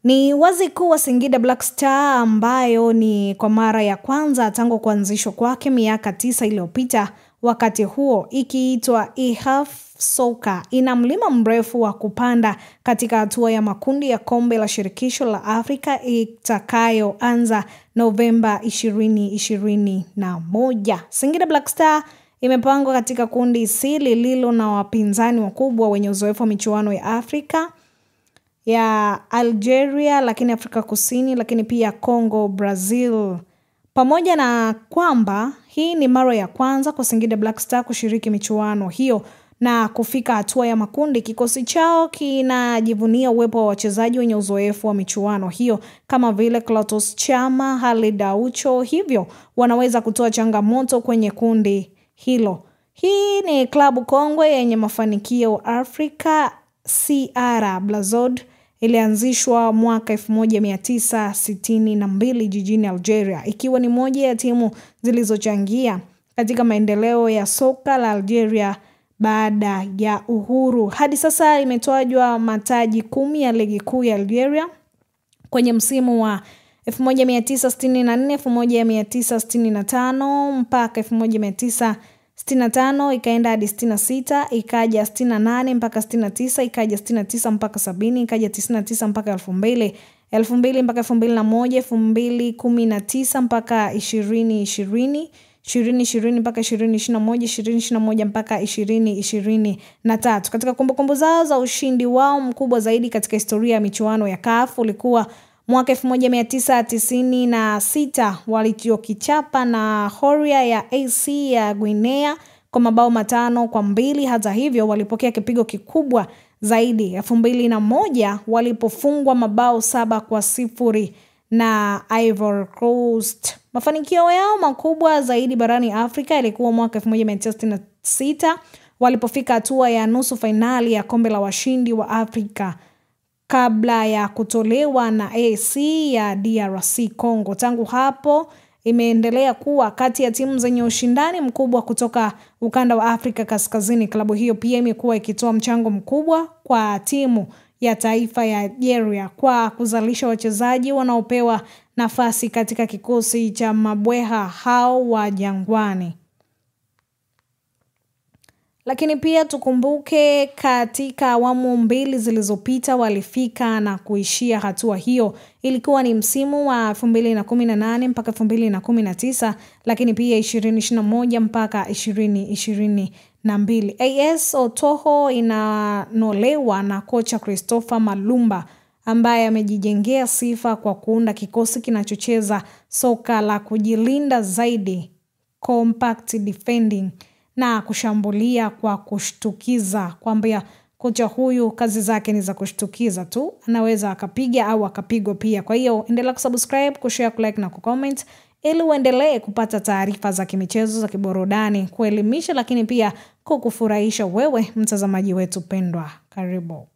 Ni wazi kuwa Singida Black Star ambayo ni kwa mara ya kwanza tangu kuanzishwa kwake miaka 9 iliyopita, wakati huo ikiitwa IHAF Soka, ina mlima mrefu wa kupanda katika hatua ya makundi ya kombe la shirikisho la Afrika itakayoanza Novemba 2021. Singida Black Star imepangwa katika kundi C lililo na wapinzani wakubwa wenye uzoefu wa michuano ya Afrika ya Algeria, lakini Afrika Kusini, lakini pia Congo, Brazil. Pamoja na kwamba hii ni mara ya kwanza kwa Singida Black Star kushiriki michuano hiyo na kufika hatua ya makundi, kikosi chao kinajivunia uwepo wa wachezaji wenye uzoefu wa michuano hiyo kama vile Clatous Chama, Khalid Aucho, hivyo wanaweza kutoa changamoto kwenye kundi hilo. Hii ni klabu kongwe yenye mafanikio Afrika. CR Blazod ilianzishwa mwaka 1962 jijini Algeria, ikiwa ni moja ya timu zilizochangia katika maendeleo ya soka la Algeria baada ya uhuru. Hadi sasa imetwajwa mataji 10 ya ligi kuu ya Algeria kwenye msimu wa 1964, 1965 mpaka 1965, ikaenda hadi 66, ikaja 68 mpaka 69, ikaja 69 mpaka 70, ikaja 99 mpaka 2000, 2000 mpaka 2001, 2019 mpaka 2020, 2020 mpaka 2021, 2021 mpaka 2023. Katika kumbukumbu zao za ushindi wao mkubwa zaidi katika historia ya michuano ya CAF ulikuwa mwaka 1996 walichokichapa na Horia ya AC ya Guinea kwa mabao 5-2. Hata hivyo walipokea kipigo kikubwa zaidi 2001 walipofungwa mabao 7-0 na Ivory Coast. Mafanikio yao makubwa zaidi barani Afrika yalikuwa mwaka 1966 walipofika hatua ya nusu fainali ya kombe la washindi wa Afrika kabla ya kutolewa na AC ya DRC Congo. Tangu hapo imeendelea kuwa kati ya timu zenye ushindani mkubwa kutoka ukanda wa Afrika Kaskazini. Klabu hiyo pia imekuwa ikitoa mchango mkubwa kwa timu ya taifa ya Algeria kwa kuzalisha wachezaji wanaopewa nafasi katika kikosi cha mabweha hao wa Jangwani. Lakini pia tukumbuke katika awamu 2 zilizopita walifika na kuishia hatua hiyo. Ilikuwa ni msimu wa 2018 mpaka 2019, lakini pia 2021 mpaka 2022. AS Otoho inanolewa na kocha Christopher Malumba ambaye amejijengea sifa kwa kuunda kikosi kinachocheza soka la kujilinda zaidi, compact defending, na kushambulia kwa kushtukiza. Kwamba kocha huyu kazi zake ni za kushtukiza tu, anaweza akapiga au akapigwa pia. Kwa hiyo endelea kusubscribe, kushare, kulike na kucomment ili uendelee kupata taarifa za kimichezo, za kiburudani, kuelimisha lakini pia kukufurahisha wewe mtazamaji wetu pendwa. Karibu.